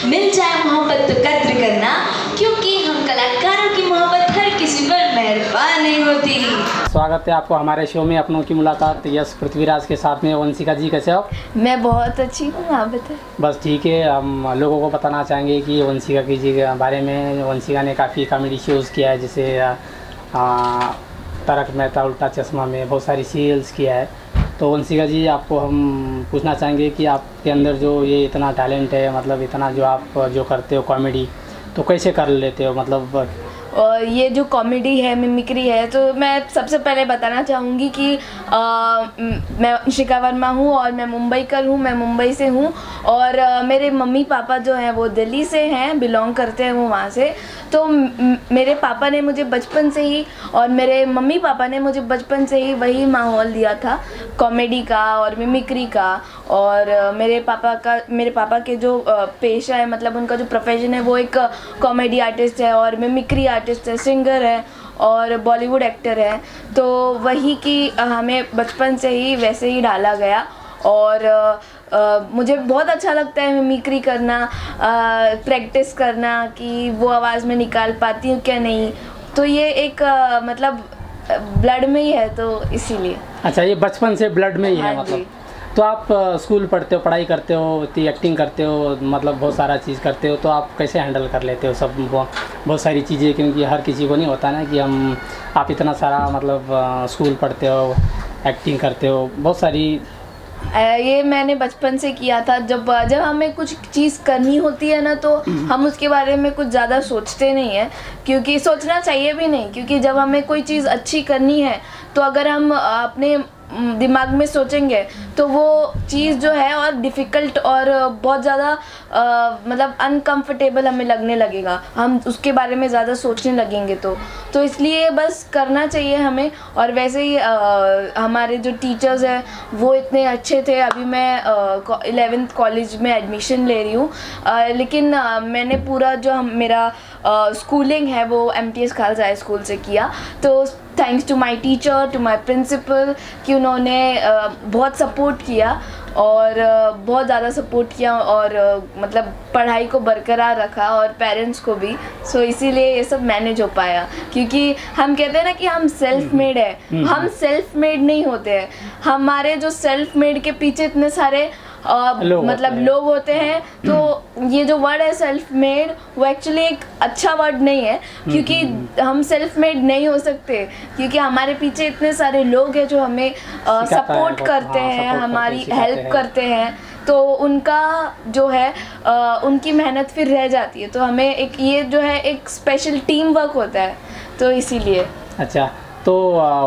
मिल जाए मोहब्बत तो कद्र करना, क्योंकि हम कलाकारों की मोहब्बत हर किसी पर मेहरबान नहीं होती। स्वागत है आपको हमारे शो में अपनों की मुलाकात। यस पृथ्वीराज के साथ में वंशिका जी, कैसे हो? मैं बहुत अच्छी हूँ, आप बताएं। बस ठीक है। हम लोगों को बताना चाहेंगे कि वंशिका की जी के बारे में। वंशिका ने काफ़ी कॉमेडी शोज़ किया है, जैसे तारक मेहता उल्टा चश्मा में बहुत सारी सीरियल्स किया है। तो वंशिका जी, आपको हम पूछना चाहेंगे कि आपके अंदर जो ये इतना टैलेंट है, मतलब इतना जो आप जो करते हो कॉमेडी, तो कैसे कर लेते हो? मतलब और ये जो कॉमेडी है, मिमिक्री है, तो मैं सबसे पहले बताना चाहूँगी कि मैं वंशिका वर्मा हूँ और मैं मुंबईकर हूँ, मैं मुंबई से हूँ। और मेरे मम्मी पापा जो हैं वो दिल्ली से हैं, बिलोंग करते हैं वो वहाँ से। तो मेरे पापा ने मुझे बचपन से ही और मेरे मम्मी पापा ने मुझे बचपन से ही वही माहौल दिया था कॉमेडी का और मिमिक्री का। और मेरे पापा के जो पेशा है, मतलब उनका जो प्रोफेशन है, वो एक कॉमेडी आर्टिस्ट है और मिमिक्री आर्टिस्ट है, सिंगर है और बॉलीवुड एक्टर है। तो वही कि हमें बचपन से ही वैसे ही डाला गया। और मुझे बहुत अच्छा लगता है मिमिक्री करना, प्रैक्टिस करना कि वो आवाज़ में निकाल पाती हूँ क्या नहीं। तो ये एक मतलब ब्लड में ही है, तो इसीलिए। अच्छा, ये बचपन से ब्लड में ही है। हाँ, मतलब तो आप स्कूल पढ़ते हो, पढ़ाई करते हो, एक्टिंग करते हो, मतलब बहुत सारा चीज़ करते हो, तो आप कैसे हैंडल कर लेते हो सब बहुत सारी चीज़ें? क्योंकि हर किसी को नहीं होता ना कि आप इतना सारा मतलब स्कूल पढ़ते हो, एक्टिंग करते हो, बहुत सारी। ये मैंने बचपन से किया था। जब हमें कुछ चीज़ करनी होती है ना, तो हम उसके बारे में कुछ ज़्यादा सोचते नहीं है, क्योंकि सोचना चाहिए भी नहीं। क्योंकि जब हमें कोई चीज़ अच्छी करनी है, तो अगर हम अपने दिमाग में सोचेंगे तो वो चीज़ जो है और डिफ़िकल्ट और बहुत ज़्यादा मतलब अनकंफर्टेबल हमें लगने लगेगा, हम उसके बारे में ज़्यादा सोचने लगेंगे। तो इसलिए बस करना चाहिए हमें। और वैसे ही हमारे जो टीचर्स हैं वो इतने अच्छे थे। अभी मैं 11th कॉलेज में एडमिशन ले रही हूँ, लेकिन मैंने पूरा जो मेरा स्कूलिंग है वो MTS खालसा हाई स्कूल से किया। तो thanks to my teacher, to my principal, कि उन्होंने बहुत सपोर्ट किया और बहुत ज़्यादा सपोर्ट किया और मतलब पढ़ाई को बरकरार रखा, और पेरेंट्स को भी। सो इसीलिए ये सब मैनेज हो पाया। क्योंकि हम कहते हैं ना कि हम सेल्फ मेड है, हम सेल्फ मेड नहीं होते हैं। हमारे जो सेल्फ मेड के पीछे इतने सारे लोग होते हैं। तो ये जो वर्ड है सेल्फ मेड, वो एक्चुअली एक अच्छा वर्ड नहीं है, क्योंकि हम सेल्फ मेड नहीं हो सकते, क्योंकि हमारे पीछे इतने सारे लोग हैं जो हमें सपोर्ट करते हैं, हमारी हेल्प करते हैं। तो उनका जो है उनकी मेहनत फिर रह जाती है। तो हमें एक ये जो है एक स्पेशल टीम वर्क होता है, तो इसीलिए। अच्छा, तो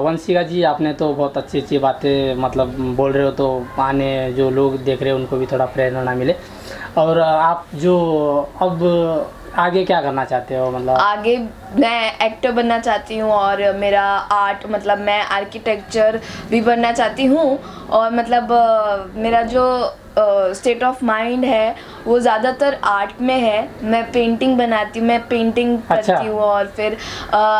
वंशिका जी, आपने तो बहुत अच्छी अच्छी बातें मतलब बोल रहे हो, तो आने जो लोग देख रहे हैं उनको भी थोड़ा प्रेरणा मिले। और आप जो अब आगे क्या करना चाहते हो? मतलब आगे मैं एक्टर बनना चाहती हूँ, और मेरा आर्ट, मतलब मैं आर्किटेक्चर भी बनना चाहती हूँ। और मतलब मेरा जो स्टेट ऑफ माइंड है वो ज़्यादातर आर्ट में है। मैं पेंटिंग बनाती हूँ, मैं पेंटिंग करती हूँ, और फिर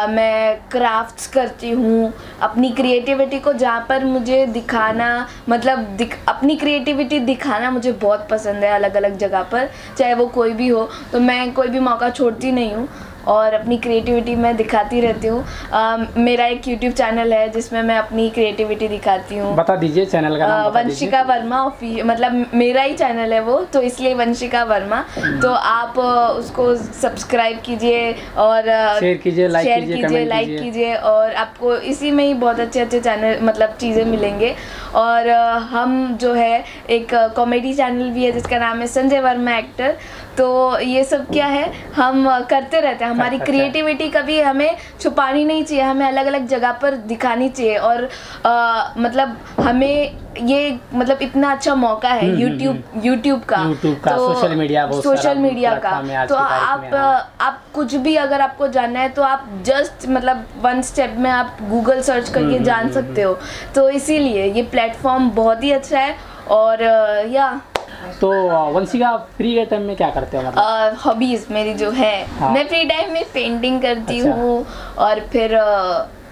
मैं क्राफ्ट्स करती हूँ। अपनी क्रिएटिविटी को जहाँ पर मुझे दिखाना, मतलब अपनी क्रिएटिविटी दिखाना मुझे बहुत पसंद है, अलग अलग जगह पर, चाहे वो कोई भी हो। तो मैं कोई भी मौका छोड़ती नहीं हूँ और अपनी क्रिएटिविटी मैं दिखाती रहती हूँ। मेरा एक YouTube चैनल है जिसमें मैं अपनी क्रिएटिविटी दिखाती हूँ। बता दीजिए चैनल का नाम। वंशिका वर्मा मतलब मेरा ही चैनल है वो, तो इसलिए वंशिका वर्मा। तो आप उसको सब्सक्राइब कीजिए और शेयर कीजिए, लाइक कीजिए, और आपको इसी में ही बहुत अच्छे अच्छे चैनल, मतलब चीज़ें मिलेंगे। और हम जो है एक कॉमेडी चैनल भी है जिसका नाम है संजय वर्मा एक्टर। तो ये सब क्या है, हम करते रहते हैं। हमारी क्रिएटिविटी कभी हमें छुपानी नहीं चाहिए, हमें अलग अलग जगह पर दिखानी चाहिए। और मतलब हमें ये मतलब इतना अच्छा मौका है यूट्यूब का, तो सोशल मीडिया का। तो आप कुछ भी अगर आपको जानना है, तो आप जस्ट मतलब 1 स्टेप में आप गूगल सर्च करके जान सकते हो। तो इसीलिए ये प्लेटफॉर्म बहुत ही अच्छा है। और तो वंशिका फ्री टाइम में क्या करते हो? मतलब हॉबीज मेरी जो है, मैं फ्री टाइम में पेंटिंग करती हूँ, और फिर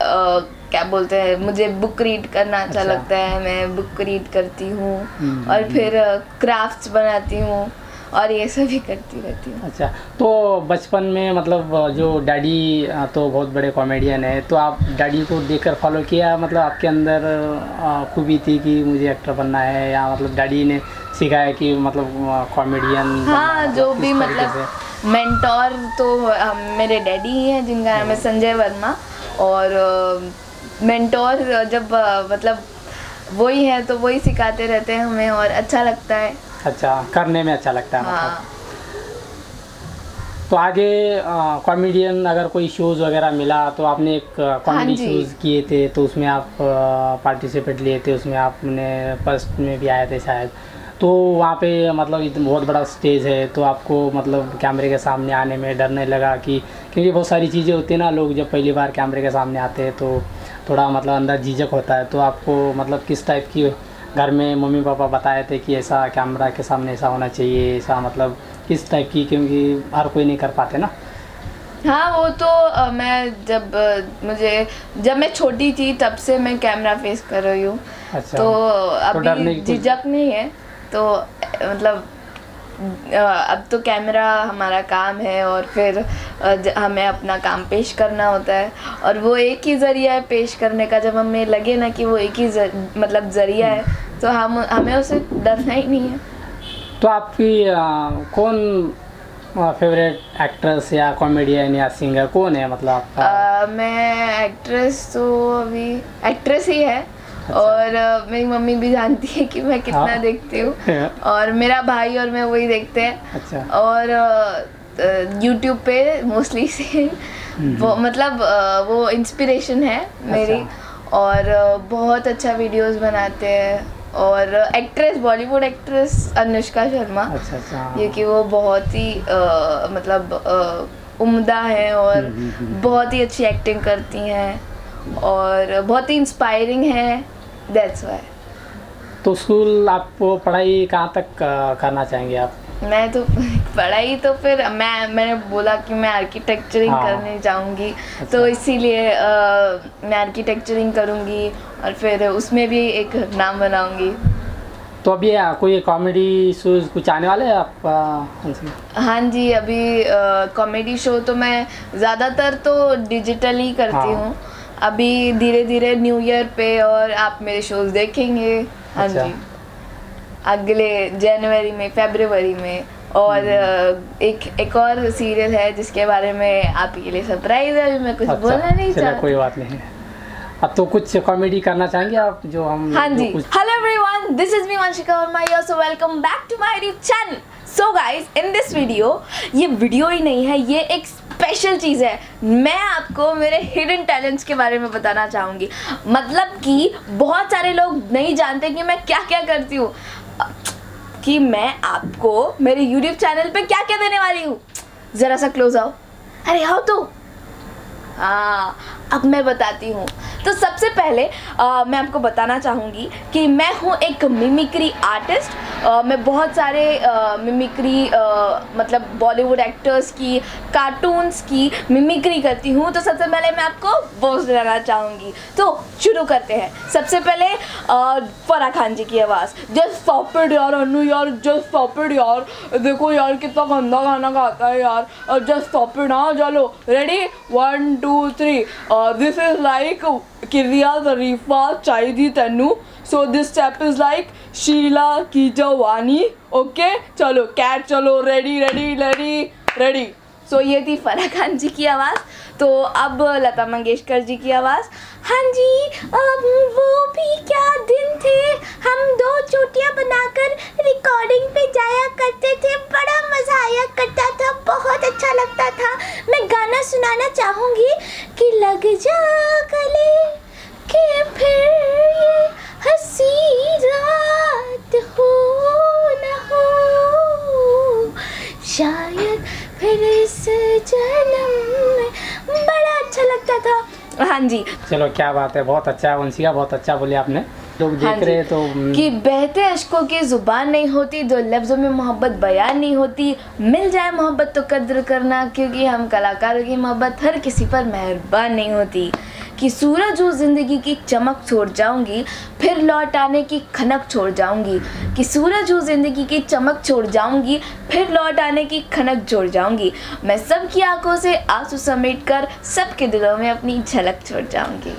क्या बोलते हैं, मुझे बुक रीड करना अच्छा लगता है, मैं बुक रीड करती हूँ। और फिर क्राफ्ट्स बनाती हूँ, और ये सब भी करती रहती हूँ। अच्छा, तो बचपन में मतलब जो डैडी तो बहुत बड़े कॉमेडियन है, तो आप डैडी को देखकर फॉलो किया, मतलब आपके अंदर खूबी थी कि मुझे एक्टर बनना है, या मतलब डैडी ने सिखाया कि मतलब कॉमेडियन? हाँ, जो भी मतलब मेंटोर तो मेरे डैडी ही हैं, जिनका नाम है संजय वर्मा, और मेंटोर जब मतलब वही है तो वही सिखाते रहते हैं हमें, और अच्छा लगता है। अच्छा, करने में अच्छा लगता है। हाँ। मतलब तो आगे कॉमेडियन अगर कोई शोज़ वगैरह मिला तो आपने एक कॉमेडी जी। शोज़ किए थे, तो उसमें आप पार्टिसिपेट लिए थे, उसमें आपने फर्स्ट में भी आए थे शायद। तो वहाँ पे मतलब इतना बहुत बड़ा स्टेज है, तो आपको मतलब कैमरे के सामने आने में डर नहीं लगा कि, क्योंकि बहुत सारी चीज़ें होती हैं ना, लोग जब पहली बार कैमरे के सामने आते हैं तो थोड़ा मतलब अंदर झिझक होता है, तो आपको मतलब किस टाइप की घर में मम्मी पापा बताए थे कि ऐसा कैमरा के सामने ऐसा होना चाहिए, ऐसा मतलब किस टाइप की, क्योंकि हर कोई नहीं कर पाते ना? हाँ, वो तो मैं जब मैं छोटी थी तब से मैं कैमरा फेस कर रही हूँ। अच्छा, तो डरने अभी की कुछ- झिझक नहीं है, तो मतलब अब तो कैमरा हमारा काम है, और फिर हमें अपना काम पेश करना होता है, और वो एक ही ज़रिया है पेश करने का। जब हमें लगे ना कि वो एक ही मतलब ज़रिया है, तो हमें उसे डरना ही नहीं है। तो आपकी कौन फेवरेट एक्ट्रेस या कॉमेडियन या सिंगर कौन है, मतलब आपका? मैं एक्ट्रेस तो अभी एक्ट्रेस ही है। और मेरी मम्मी भी जानती है कि मैं कितना हाँ। देखती हूँ, और मेरा भाई और मैं वही देखते हैं। अच्छा। और यूट्यूब पे मोस्टली से वो मतलब वो इंस्पिरेशन है मेरी। और बहुत अच्छा वीडियोस बनाते हैं। और एक्ट्रेस, बॉलीवुड एक्ट्रेस अनुष्का शर्मा। अच्छा। क्योंकि वो बहुत ही मतलब उम्दा है, और बहुत ही अच्छी एक्टिंग करती हैं, और बहुत ही इंस्पायरिंग है, दैट्स व्हाई। तो स्कूल आपको पढ़ाई कहाँ तक करना चाहेंगे आप? मैं तो पढ़ाई तो फिर मैंने बोला कि मैं आर्किटेक्चरिंग हाँ। करने जाऊंगी। अच्छा। तो इसीलिए मैं आर्किटेक्चरिंग करूंगी, और फिर उसमें भी एक नाम बनाऊंगी। तो अभी कोई कॉमेडी शोज कुछ आने वाले हैं आप? हाँ जी, अभी कॉमेडी शो तो मैं ज़्यादातर तो डिजिटल ही करती हाँ। हूँ। अभी धीरे धीरे न्यू ईयर पे और आप मेरे शोज देखेंगे। हाँ अच्छा। जी, अगले जनवरी में, फरवरी में। और एक और सीरियल है जिसके बारे में आपके लिए सरप्राइज है, अभी मैं कुछ बोलना नहीं चलो, चाहती। कोई बात नहीं है। अब तो कुछ कॉमेडी करना चाहेंगे आप, जो हम? हाँ जी, जो कुछ... hello everyone, this is me Vanshika Verma here, so welcome back to my YouTube channel. So guys, in this video, ये वीडियो ही नहीं है, ये एक स्पेशल चीज़ है। मैं आपको मेरे हिडन टैलेंट्स के बारे में बताना चाहूँगी। मतलब कि बहुत सारे लोग नहीं जानते कि मैं क्या क्या करती हूँ, कि मैं आपको मेरे YouTube चैनल पे क्या क्या देने वाली हूँ। ज़रा सा क्लोज आओ, अरे आओ तो। हाँ, अब मैं बताती हूँ। तो सबसे पहले मैं आपको बताना चाहूँगी कि मैं हूँ एक मिमिक्री आर्टिस्ट। मैं बहुत सारे मिमिक्री मतलब बॉलीवुड एक्टर्स की, कार्टून्स की मिमिक्री करती हूँ। तो सबसे पहले मैं आपको वो सुनाना चाहूँगी, तो शुरू करते हैं। सबसे पहले फराह खान जी की आवाज़, जस्ट स्टॉप इट यार अनु यार, जस्ट स्टॉप इट यार, देखो यार कितना गंदा गाना गाता है यार, जस्ट स्टॉप इट। हाँ चलो, रेडी, 1 2 3। दिस इज लाइक किरिया जरीफा चाहिए तेनू, so this step is like Sheela की जवानी। ओके चलो कैट, चलो ready ready ready ready. So ये थी फराह खान जी की आवाज़। तो अब लता मंगेशकर जी की आवाज़। हाँ जी, वो भी क्या दिन थे, हम 2 चोटियाँ बनाकर रिकॉर्डिंग पे जाया करते थे, बड़ा मज़ा आया करता था, बहुत अच्छा लगता था। मैं गाना सुनाना चाहूँगी कि लग जा गले कि फिर ये हंसी रात हो न हो, शायद फिर इस जन्म में, बड़ा अच्छा लगता था। हाँ जी, चलो, क्या बात है, बहुत अच्छा है वंशिका, बहुत अच्छा बोले आपने। लोग देख हाँ रहे हैं तो कि बहते अश्कों की जुबान नहीं होती, 2 लफ्ज़ों में मोहब्बत बयान नहीं होती, मिल जाए मोहब्बत तो कद्र करना, क्योंकि हम कलाकारों की मोहब्बत हर किसी पर मेहरबान नहीं होती। कि सूरज हूँ ज़िंदगी की चमक छोड़ जाऊंगी, फिर लौट आने की खनक छोड़ जाऊंगी। कि सूरज हूँ ज़िंदगी की चमक छोड़ जाऊंगी, फिर लौट आने की खनक छोड़ जाऊंगी। मैं सबकी आंखों से आंसू समेट कर सबके दिलों में अपनी झलक छोड़ जाऊंगी।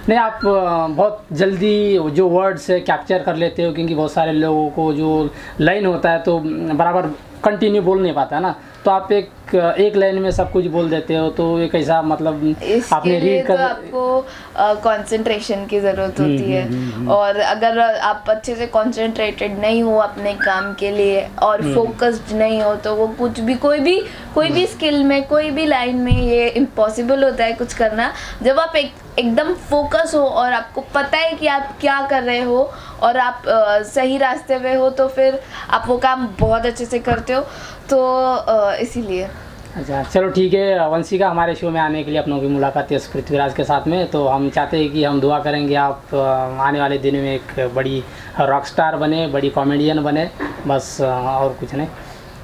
नहीं, आप बहुत जल्दी जो वर्ड्स है कैप्चर कर लेते हो, क्योंकि बहुत सारे लोगों को जो लाइन होता है तो बराबर कंटिन्यू बोल नहीं पाता है ना, तो आप एक लाइन में सब कुछ बोल देते हो, तो एक ऐसा मतलब आपने रीड कर, तो आपको कंसंट्रेशन की ज़रूरत होती है। और अगर आप अच्छे से कंसंट्रेटेड नहीं हो अपने काम के लिए और फोकस्ड नहीं हो तो वो कुछ भी कोई भी स्किल में, कोई भी लाइन में ये इम्पॉसिबल होता है कुछ करना। जब आप एकदम फोकस हो और आपको पता है कि आप क्या कर रहे हो और आप सही रास्ते पे हो, तो फिर आप वो काम बहुत अच्छे से करते हो। तो इसीलिए अच्छा चलो ठीक है वंशिका, हमारे शो में आने के लिए अपनों की मुलाकात है पृथ्वीराज के साथ में, तो हम चाहते हैं कि हम दुआ करेंगे आप आने वाले दिनों में एक बड़ी रॉक स्टार बने, बड़ी कॉमेडियन बने, बस और कुछ नहीं।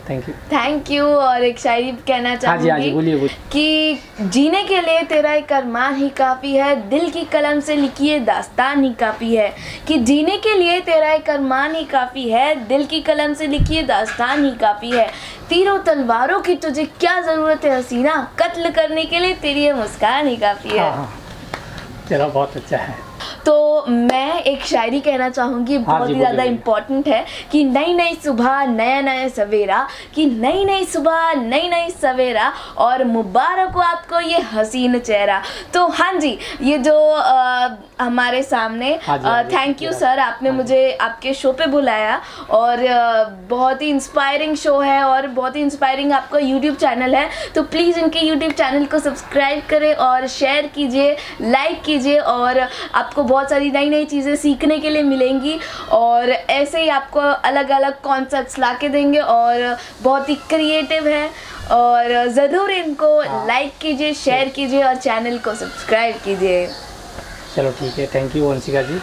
Thank you. और एक शायरी कहना चाहूँगी। हाँ जी, बोलिए। कि जीने के लिए तेरा एक अरमान ही काफ़ी है, दिल की कलम से लिखी ये दास्तान ही काफ़ी है। कि जीने के लिए तेरा एक अरमान ही काफ़ी है, दिल की कलम से लिखी ये दास्तान ही काफ़ी है। तीरों तलवारों की तुझे क्या ज़रूरत है हसीना, कत्ल करने के लिए तेरी ये मुस्कान ही काफ़ी है। चलो बहुत अच्छा है। तो मैं एक शायरी कहना चाहूँगी, बहुत ही ज़्यादा इम्पोर्टेंट है। कि नई नई सुबह नया नया सवेरा, कि नई नई सुबह नई नई सवेरा, और मुबारक हो आपको ये हसीन चेहरा। तो हाँ जी, ये जो हमारे सामने थैंक यू सर, आपने मुझे आपके शो पे बुलाया, और बहुत ही इंस्पायरिंग शो है और बहुत ही इंस्पायरिंग आपका यूट्यूब चैनल है। तो प्लीज़ इनके यूट्यूब चैनल को सब्सक्राइब करें और शेयर कीजिए, लाइक कीजिए, और आपको बहुत सारी नई नई चीज़ें सीखने के लिए मिलेंगी, और ऐसे ही आपको अलग अलग कॉन्सेप्ट्स ला के देंगे, और बहुत ही क्रिएटिव है। और ज़रूर इनको लाइक कीजिए, शेयर कीजिए और चैनल को सब्सक्राइब कीजिए। चलो ठीक है, थैंक यू वंशिका जी।